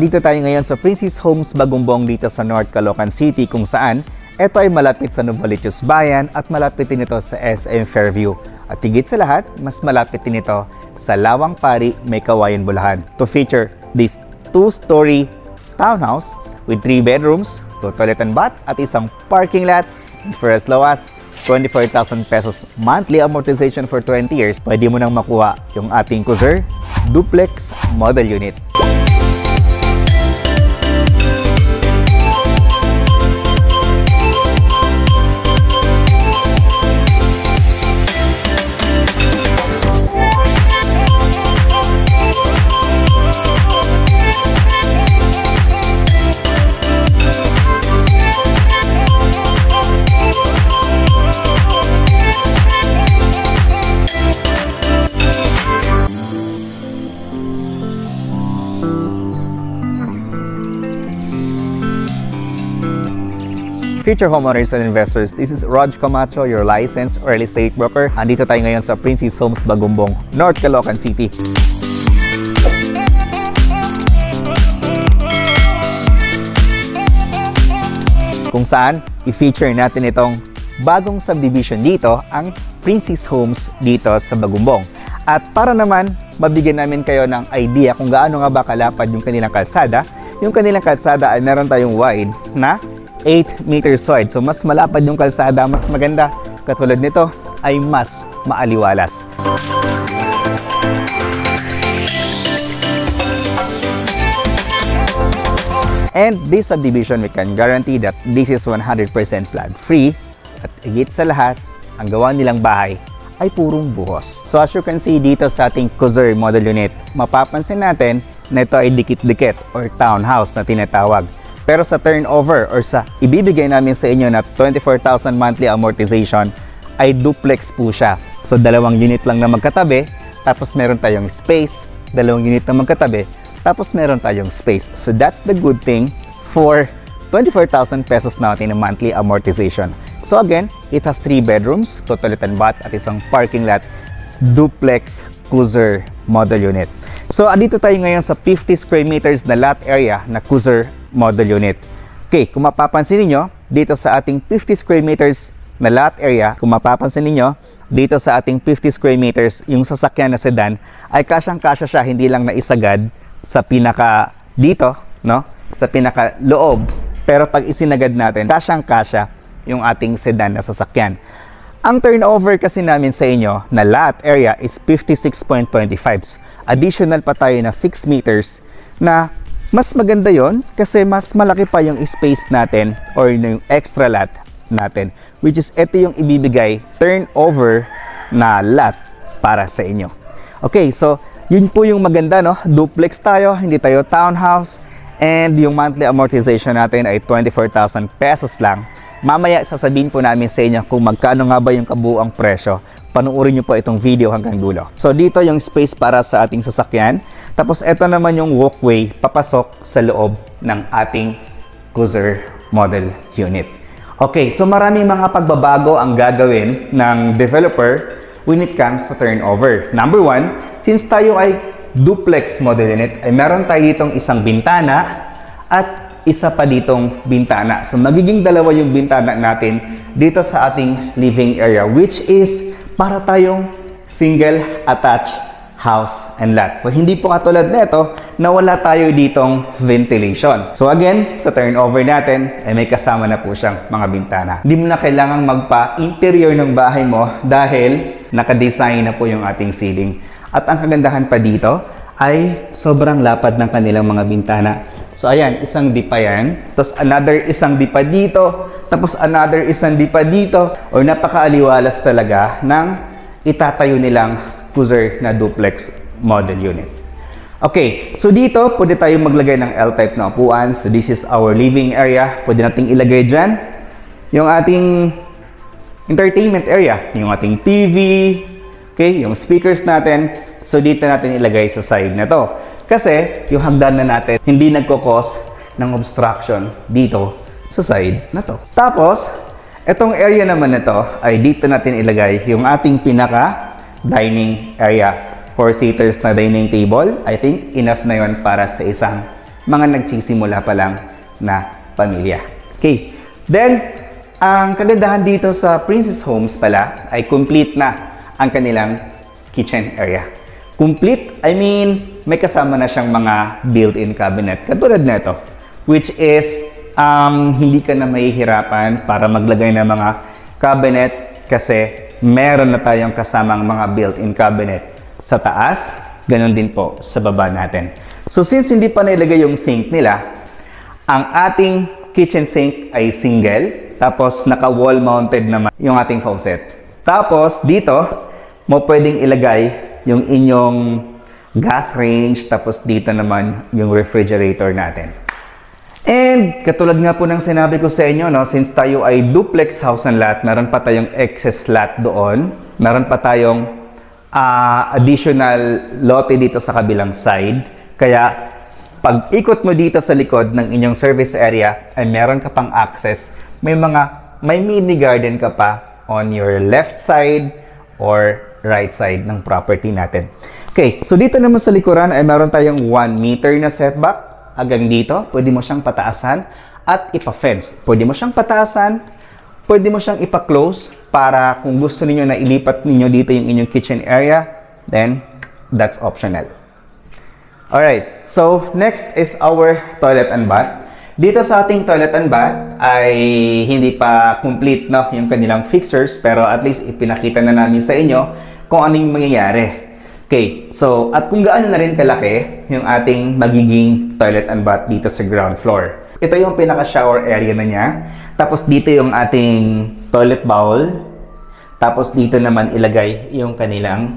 Dito tayo ngayon sa Princess Homes Bagumbong dito sa North Caloocan City kung saan ito ay malapit sa Novaliches Bayan at malapit din ito sa SM Fairview. At higit sa lahat, mas malapit din ito sa Lawang Pari, May Kawayan, Bulacan to feature this 2-story townhouse with 3 bedrooms, 2 toilet and bath at isang parking lot. For as low as 24,000 pesos monthly amortization for 20 years, pwede mo nang makuha yung ating Couser Duplex Model Unit. Future homeowners and investors, this is Rog Camacho, your licensed real estate broker. Andito tayo ngayon sa Princess Homes Bagumbong, North Caloocan City. Kung saan i-feature natin itong bagong subdivision dito, ang Princess Homes dito sa Bagumbong. At para naman mabigyan namin kayo ng idea kung gaano nga ba kalapad yung kanilang kalsada, ay meron tayong wide na 8 meters wide. So mas malapad yung kalsada, mas maganda. Katulad nito ay mas maaliwalas. And this subdivision, we can guarantee that this is 100% flood free. At higit sa lahat, ang gawa nilang bahay ay purong buhos. So as you can see dito sa ating Couser Model Unit, mapapansin natin na ito ay dikit-dikit or townhouse na tinatawag. Pero sa turnover or sa ibibigay namin sa inyo na 24,000 monthly amortization ay duplex po siya. So dalawang unit lang na magkatabi, tapos meron tayong space, dalawang unit na magkatabi, tapos meron tayong space. So that's the good thing for 24,000 pesos natin na monthly amortization. So again, it has 3 bedrooms, 2 toilet and bath at isang parking lot, duplex Couser Model Unit. So andito tayo ngayon sa 50 square meters na lot area na Couser Model Unit. Okay, kung mapapansin niyo dito sa ating 50 square meters na lot area, dito sa ating 50 square meters, yung sasakyan na sedan ay kasyang-kasya siya, hindi lang naisagad sa pinaka dito, no? Sa pinaka loob. Pero pag isinagad natin, kasyang-kasya yung ating sedan na sasakyan. Ang turnover kasi namin sa inyo na lot area is 56.25. Additional pa tayo na 6 meters na mas maganda yon kasi mas malaki pa yung space natin or yung extra lot natin, which is ito yung ibibigay turnover na lot para sa inyo. Okay, so yun po yung maganda, no? Duplex tayo, hindi tayo townhouse, and yung monthly amortization natin ay 24,000 pesos lang. Mamaya sasabihin po namin sa inyo kung magkano nga ba yung kabuuang presyo. Panuorin nyo po itong video hanggang dulo. So dito yung space para sa ating sasakyan. Tapos ito naman yung walkway papasok sa loob ng ating Couser Model Unit. Okay, so maraming mga pagbabago ang gagawin ng developer when it comes to turnover. Number 1, since tayo ay duplex model unit, ay meron tayo ditong isang bintana at isa pa ditong bintana. So magiging dalawa yung bintana natin dito sa ating living area, which is para tayong single attached house and lot. So hindi po katulad nito na wala tayo ditong ventilation. So again, sa turnover natin ay may kasama na po siyang mga bintana. Hindi mo na kailangang magpa-interior ng bahay mo dahil naka-design na po yung ating ceiling. At ang kagandahan pa dito ay sobrang lapad ng kanilang mga bintana. So ayan, isang dipa yan, tapos another isang dipa dito, tapos another isang dipa dito, or napakaaliwalas talaga ng itatayo nilang Couser na duplex model unit. Okay, so dito pwede tayong maglagay ng L-type na upuan. So this is our living area. Pwede nating ilagay dyan yung ating entertainment area, yung ating TV, okay, yung speakers natin. So dito natin ilagay sa side na to. Kasi yung hagdan na natin hindi nagkukos ng obstruction dito sa side na to. Tapos, itong area naman na to ay dito natin ilagay yung ating pinaka dining area. 4-seaters na dining table. I think enough na yon para sa isang mga nagsisimula pa lang na pamilya. Okay. Then, ang kagandahan dito sa Princess Homes pala ay complete na ang kanilang kitchen area. Complete, I mean, may kasama na siyang mga built-in cabinet. Katulad na ito, which is hindi ka na mahihirapan para maglagay ng mga cabinet kasi meron na tayong kasamang mga built-in cabinet sa taas, ganun din po sa baba natin. So since hindi pa nailagay yung sink nila, ang ating kitchen sink ay single, tapos naka-wall mounted naman yung ating faucet. Tapos dito, mo pwedeng ilagay yung inyong gas range, tapos dito naman yung refrigerator natin. And katulad nga po ng sinabi ko sa inyo, no, since tayo ay duplex house and lot, meron pa tayong excess lot doon, meron pa tayong additional lote dito sa kabilang side. Kaya pag ikot mo dito sa likod ng inyong service area ay meron ka pang access, may mini garden ka pa on your left side or right side ng property natin. Okay, so dito naman sa likuran ay meron tayong 1 meter na setback hanggang dito. Pwede mo siyang pataasan at ipa-fence. Pwede mo siyang pataasan, pwede mo siyang ipa-close para kung gusto niyo na ilipat ninyo dito yung inyong kitchen area, then that's optional. Alright, so next is our toilet and bath. Dito sa ating toilet and bath ay hindi pa complete na yung kanilang fixtures, pero at least ipinakita na namin sa inyo kung ano yung mangyayari. Okay, so at kung gaano na rin kalaki yung ating magiging toilet and bath dito sa ground floor. Ito yung pinaka-shower area na niya. Tapos dito yung ating toilet bowl. Tapos dito naman ilagay yung kanilang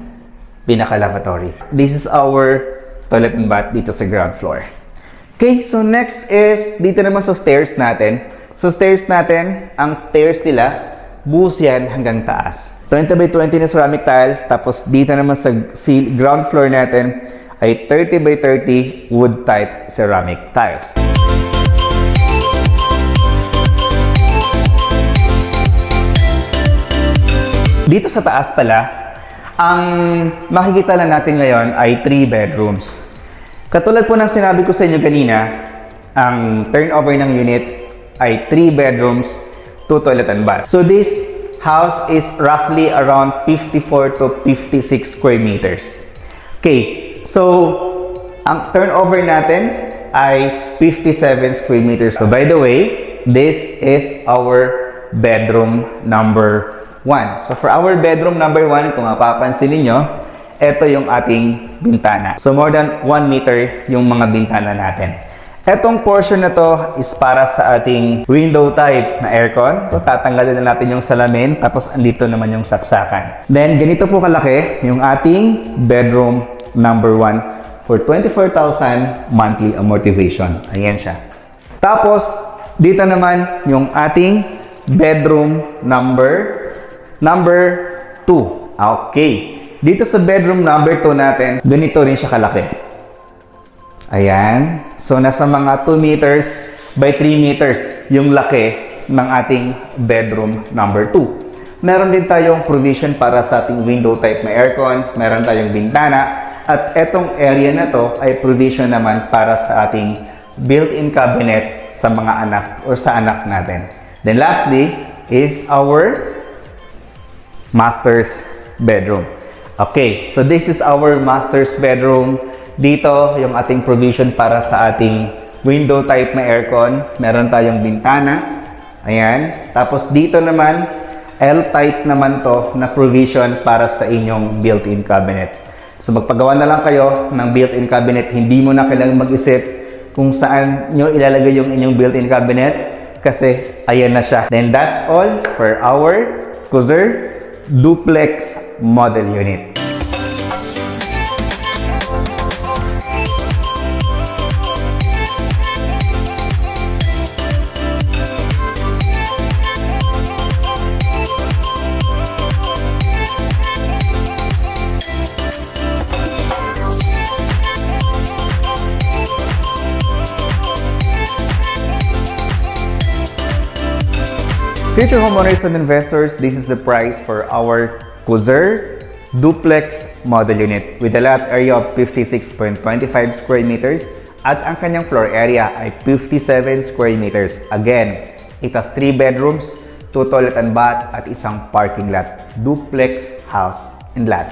pinaka-lavatory. This is our toilet and bath dito sa ground floor. Okay, so next is dito naman sa stairs natin. So stairs natin, ang stairs nila, buhos yan hanggang taas. 20 by 20 na ceramic tiles. Tapos dito naman sa ground floor natin ay 30 by 30 wood type ceramic tiles. Dito sa taas pala, ang makikita lang natin ngayon ay 3 bedrooms. Katulad po ng sinabi ko sa inyo kanina, ang turnover ng unit ay 3 bedrooms, 2 toilet and bath. So this house is roughly around 54 to 56 square meters. Okay, so ang turnover natin ay 57 square meters. So by the way, this is our bedroom number 1. So for our bedroom number 1, kung mapapansin niyo, ito yung ating bintana. So more than 1 meter yung mga bintana natin. Etong portion na to is para sa ating window type na aircon. So tatanggalin na natin yung salamin, tapos andito naman yung saksakan. Then ganito po kalaki yung ating bedroom number 1 for 24,000 monthly amortization. Ayan siya. Tapos dito naman yung ating bedroom number 2. Okay. Dito sa bedroom number 2 natin, ganito rin siya kalaki. Ayan. So, nasa mga 2 meters by 3 meters yung laki ng ating bedroom number 2. Meron din tayong provision para sa ating window type na aircon. Meron tayong bintana. At etong area na to ay provision naman para sa ating built-in cabinet sa mga anak or sa anak natin. Then lastly is our master's bedroom. Okay, so this is our master's bedroom. Dito, yung ating provision para sa ating window type na aircon. Meron tayong bintana. Ayan. Tapos dito naman, L-type naman to na provision para sa inyong built-in cabinets. So magpagawa na lang kayo ng built-in cabinet. Hindi mo na kailangang mag-isip kung saan nyo ilalagay yung inyong built-in cabinet kasi ayan na siya. Then that's all for our Kuzer Duplex Model Unit. Future homeowners and investors, this is the price for our Kuzer Duplex Model Unit with a lot area of 56.25 square meters At ang kanyang floor area ay 57 square meters. Again, it has 3 bedrooms, 2 toilet and bath at isang parking lot. Duplex house and lot.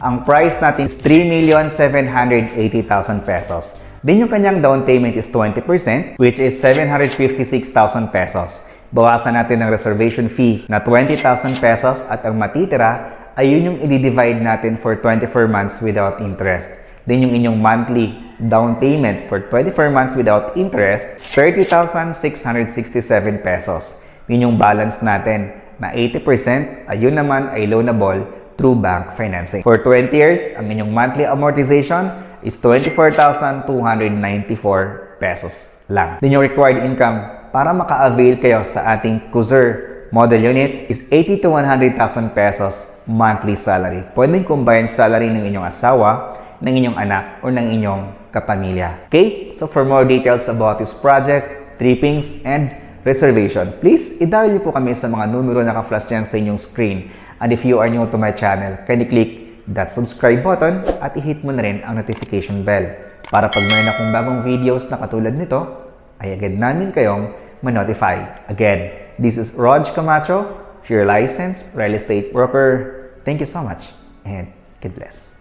Ang price natin is 3,780,000 pesos. Then yung kanyang down payment is 20%, which is 756,000 pesos. Bawasan natin ng reservation fee na 20,000 pesos at ang matitira ay yun yung i-divide natin for 24 months without interest. Then yung inyong monthly down payment for 24 months without interest, 30,667 pesos. Yun yung balance natin na 80%, ayun naman ay loanable through bank financing. For 20 years, ang inyong monthly amortization is 24,294 pesos lang. Then yung required income para maka-avail kayo sa ating Cruiser model unit is 80 to 100,000 pesos monthly salary. Pwedeng combine salary ng inyong asawa, ng inyong anak, o ng inyong kapamilya. Okay? So for more details about this project, trippings, and reservation, please i-dial niyo po kami sa mga numero na naka-flash dyan sa inyong screen. And if you are new to my channel, kindly click that subscribe button at i-hit mo na rin ang notification bell para pag mayroon akong bagong videos na katulad nito, ay agad namin kayong ma-notify. Again, this is Rog Camacho, your licensed real estate broker. Thank you so much and God bless.